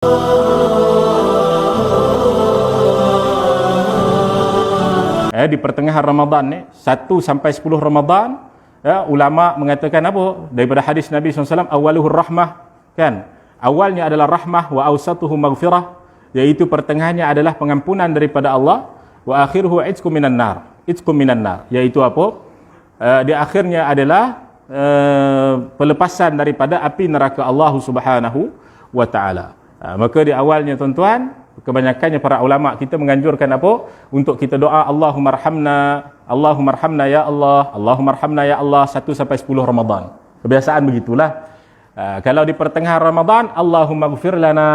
Di pertengahan Ramadan ni, 1 sampai 10 Ramadan, ulama mengatakan apa? Daripada hadis Nabi SAW, awaluhur rahmah, kan? Awalnya adalah rahmah, wa awsatuhu maghfirah, iaitu pertengahannya adalah pengampunan daripada Allah, wa akhiruhu itqum minan nar. Itqum minan nar, iaitu apa? Di akhirnya adalah pelepasan daripada api neraka Allah Subhanahu wa taala. Maka di awalnya tuan-tuan, kebanyakannya para ulama kita menganjurkan apa? Untuk kita doa Allahumma arhamna ya Allah, Allahumma arhamna ya Allah 1 sampai 10 Ramadan. Kebiasaan begitulah. Kalau di pertengahan Ramadan, Allahumma ighfir lana,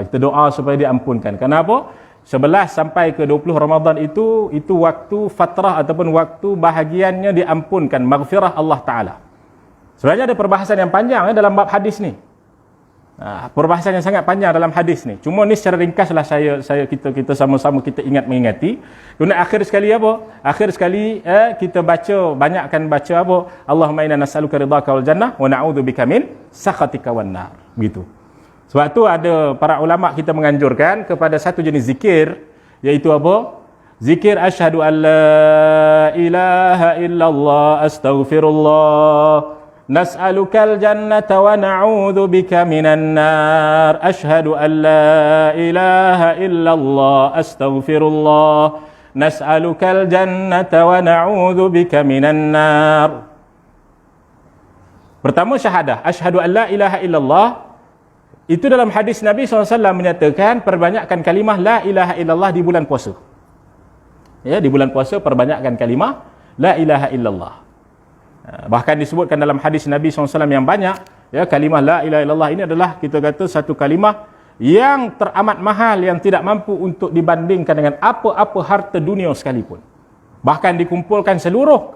kita doa supaya diampunkan. Kenapa? 11 sampai ke 20 Ramadan itu waktu fatrah ataupun waktu bahagiannya diampunkan, maghfirah Allah Ta'ala. Sebenarnya ada perbahasan yang panjang dalam bab hadis ni. Perbahasan yang sangat panjang dalam hadis ni. Cuma ni secara ringkaslah kita sama-sama kita mengingati. Kemudian akhir sekali apa? Akhir sekali kita banyakkan baca apa? Allahumma inna nas'aluka ridhaka wal jannah wa na'udzubika min sakhatika wan nar. Begitu. Sebab tu ada para ulama kita menganjurkan kepada satu jenis zikir, iaitu apa? Zikir asyhadu an la ilaha illallah astaghfirullah nas'alukal jannata wa na'udzu bika minan nar. Asyhadu an la ilaha illallah astaghfirullah nas'alukal jannata wa na'udzu bika minan nar. Pertama syahadah, asyhadu an la ilaha illallah. Itu dalam hadis Nabi SAW menyatakan perbanyakkan kalimah la ilaha illallah di bulan puasa. Di bulan puasa perbanyakkan kalimah la ilaha illallah. Bahkan disebutkan dalam hadis Nabi SAW yang banyak, kalimah la ilaha illallah ini adalah kita kata satu kalimah yang teramat mahal, yang tidak mampu untuk dibandingkan dengan apa-apa harta dunia sekalipun. Bahkan dikumpulkan seluruh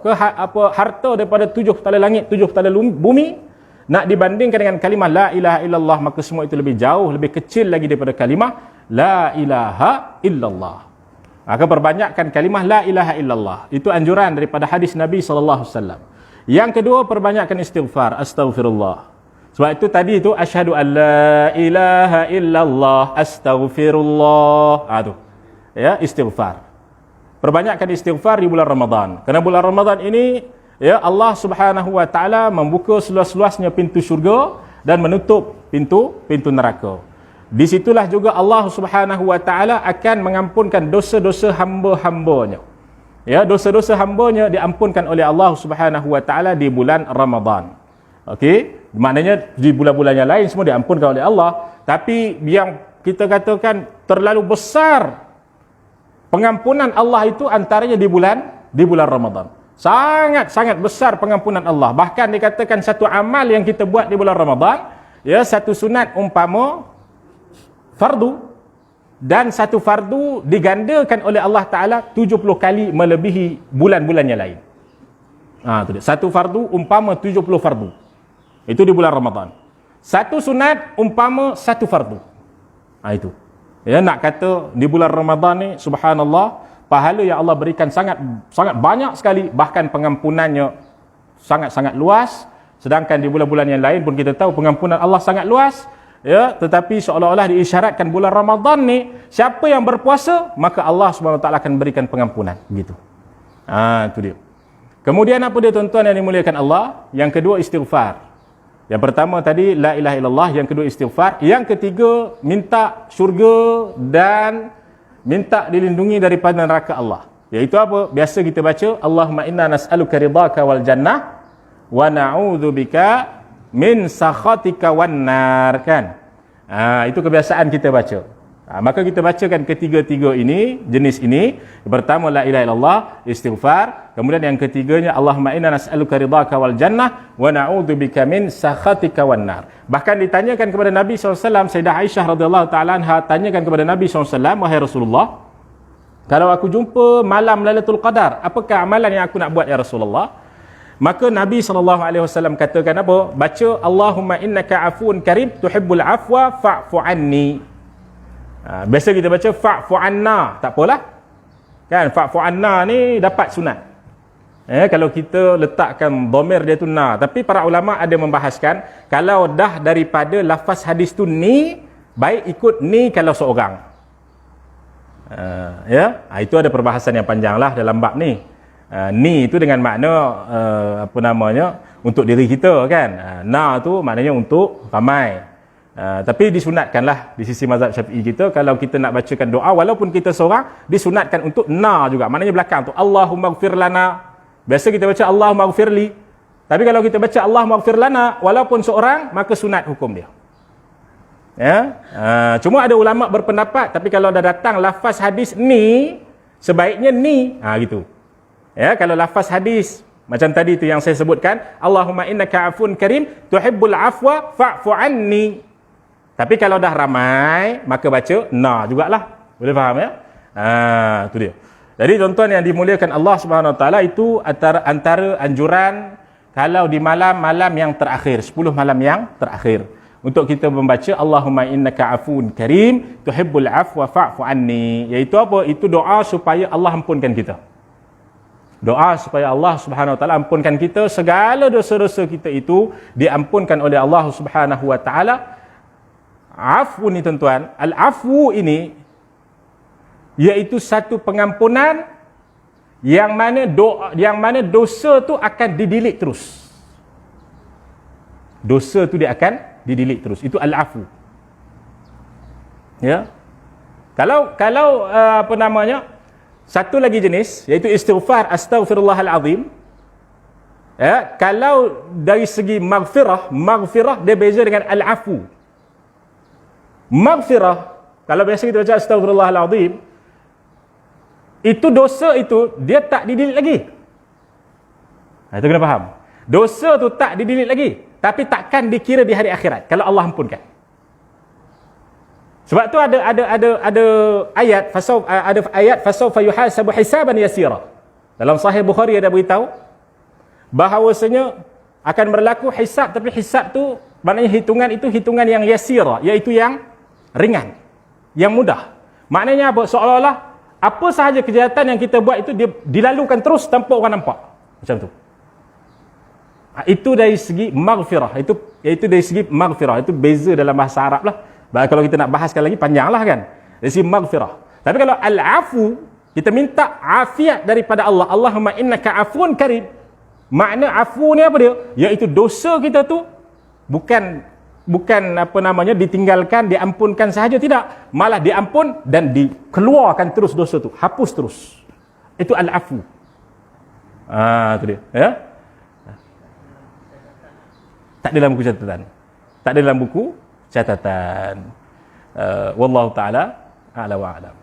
harta daripada 7 tala langit, 7 tala bumi, nak dibandingkan dengan kalimah la ilaha illallah, maka semua itu lebih jauh, lebih kecil lagi daripada kalimah la ilaha illallah. Maka perbanyakkan kalimah la ilaha illallah. Itu anjuran daripada hadis Nabi SAW. Yang kedua, perbanyakkan istighfar, astaghfirullah. Sebab itu tadi itu asyhadu an la ilaha illallah astaghfirullah. Istighfar. Perbanyakkan istighfar di bulan Ramadan. Kerana bulan Ramadan ini Allah Subhanahu wa taala membuka seluas-luasnya pintu syurga dan menutup pintu neraka. Di situlah juga Allah Subhanahu wa taala akan mengampunkan dosa-dosa hamba-hambanya. Dosa-dosa hambanya diampunkan oleh Allah Subhanahu wa taala di bulan Ramadan. Okey, maknanya di bulan-bulan yang lain semua diampunkan oleh Allah, tapi yang kita katakan terlalu besar pengampunan Allah itu antaranya di bulan Ramadan. Sangat-sangat besar pengampunan Allah. Bahkan dikatakan satu amal yang kita buat di bulan Ramadan, satu sunat umpama fardu, dan satu fardu digandakan oleh Allah Ta'ala 70 kali melebihi bulan-bulan yang lain. Satu fardu umpama 70 fardu. Itu di bulan Ramadan. Satu sunat umpama satu fardu. Itu. Nak kata di bulan Ramadan ni, subhanallah, pahala yang Allah berikan sangat banyak sekali, bahkan pengampunannya sangat-sangat luas. Sedangkan di bulan-bulan yang lain pun kita tahu pengampunan Allah sangat luas, tetapi seolah-olah diisyaratkan bulan Ramadan ni, siapa yang berpuasa, maka Allah SWT akan berikan pengampunan, begitu. Itu dia. Kemudian apa dia tuan-tuan yang dimuliakan Allah? Yang kedua istighfar. Yang pertama tadi la ilaha illallah, yang kedua istighfar, yang ketiga minta syurga dan minta dilindungi daripada neraka Allah. Iaitu apa? Biasa kita baca Allahumma inna nas'aluka ridhaka wal jannah wa na'udzubika min sakhatika wan nar, kan? Itu kebiasaan kita baca. Maka kita bacakan ketiga-tiga ini, jenis ini. Yang pertama la ilaha illallah, istighfar. Kemudian yang ketiganya Allahumma inna nas'aluka ridhaka wal jannah wa na'udzubika min sakhatika wan nar. Bahkan ditanyakan kepada Nabi SAW, Sayyidah Aisyah radhiyallahu taala anha tanyakan kepada Nabi SAW, wahai Rasulullah, kalau aku jumpa malam Lailatul Qadar, apakah amalan yang aku nak buat ya Rasulullah? Maka Nabi SAW katakan apa? Baca Allahumma innaka afuun karim tuhibbul afwa fa'fu anni. Biasa kita baca fa'fu anna, tak apalah, kan? Fa'fu anna ni dapat sunat. Kalau kita letakkan dhamir dia tu na, tapi para ulama ada membahaskan kalau dah daripada lafaz hadis tu ni, baik ikut ni kalau seorang. Itu ada perbahasan yang panjang lah dalam bab ni. Ni itu dengan makna untuk diri kita kan. Na tu maknanya untuk ramai. Tapi disunatkanlah di sisi mazhab Syafi'i kita, kalau kita nak bacakan doa walaupun kita seorang, disunatkan untuk na juga. Maknanya belakang tu Allahumma ighfir lana. Biasa kita baca Allahumma ighfirli. Tapi kalau kita baca Allahumma ighfir lana walaupun seorang, maka sunat hukum dia. Cuma ada ulama berpendapat, tapi kalau dah datang lafaz hadis ni, sebaiknya ni, gitu. Kalau lafaz hadis macam tadi tu yang saya sebutkan, Allahumma innaka afun karim tuhibbul afwa fa'fu anni. Tapi kalau dah ramai, maka baca na jugalah. Boleh faham ya? Itu dia. Jadi tuan-tuan yang dimuliakan Allah Subhanahu Wa Taala, itu antara anjuran kalau di malam-malam yang terakhir, 10 malam yang terakhir, untuk kita membaca Allahumma innaka afun karim tuhibbul afwa fa'fu anni. Iaitu apa? Itu doa supaya Allah ampunkan kita. Doa supaya Allah Subhanahu Wa Taala ampunkan kita, segala dosa-dosa kita itu diampunkan oleh Allah Subhanahu Wa Taala. Afu ni tuan-tuan, al-afu ini iaitu satu pengampunan yang mana dosa tu akan didelete terus. Dosa tu dia akan didelete terus. Itu al-afu. Ya. Kalau satu lagi jenis, iaitu istighfar astaghfirullahalazim. Kalau dari segi maghfirah dia beza dengan al-afu. Maghfirah, kalau biasa kita baca astaghfirullahalazim, itu dosa itu dia tak didelete lagi. Itu kena faham. Dosa tu tak didelete lagi, tapi takkan dikira di hari akhirat kalau Allah ampunkan. Sebab tu ada ayat fasawfa yuhasabu hisaban yasira. Dalam Sahih Bukhari ada beritahu bahawasanya akan berlaku hisab, tapi hisab tu maknanya hitungan itu hitungan yang yasira, iaitu yang ringan, yang mudah. Maknanya apa? Seolah-olah apa sahaja kejahatan yang kita buat itu dia dilalukan terus tanpa orang nampak. Macam tu. Itu dari segi maghfirah. Iaitu dari segi maghfirah. Itu beza dalam bahasa Arab lah. Kalau kita nak bahaskan lagi panjang lah kan. Dari segi maghfirah. Tapi kalau al-afu, kita minta afiat daripada Allah. Allahumma innaka afun karim. Makna afu ni apa dia? Iaitu dosa kita tu bukan ditinggalkan, diampunkan sahaja, tidak, malah diampun dan dikeluarkan terus dosa tu, hapus terus. Itu al-afu. Itu dia, ya. Tak dalam buku catatan. Tak dalam buku catatan. Wallahu taala a'la wa a'lam.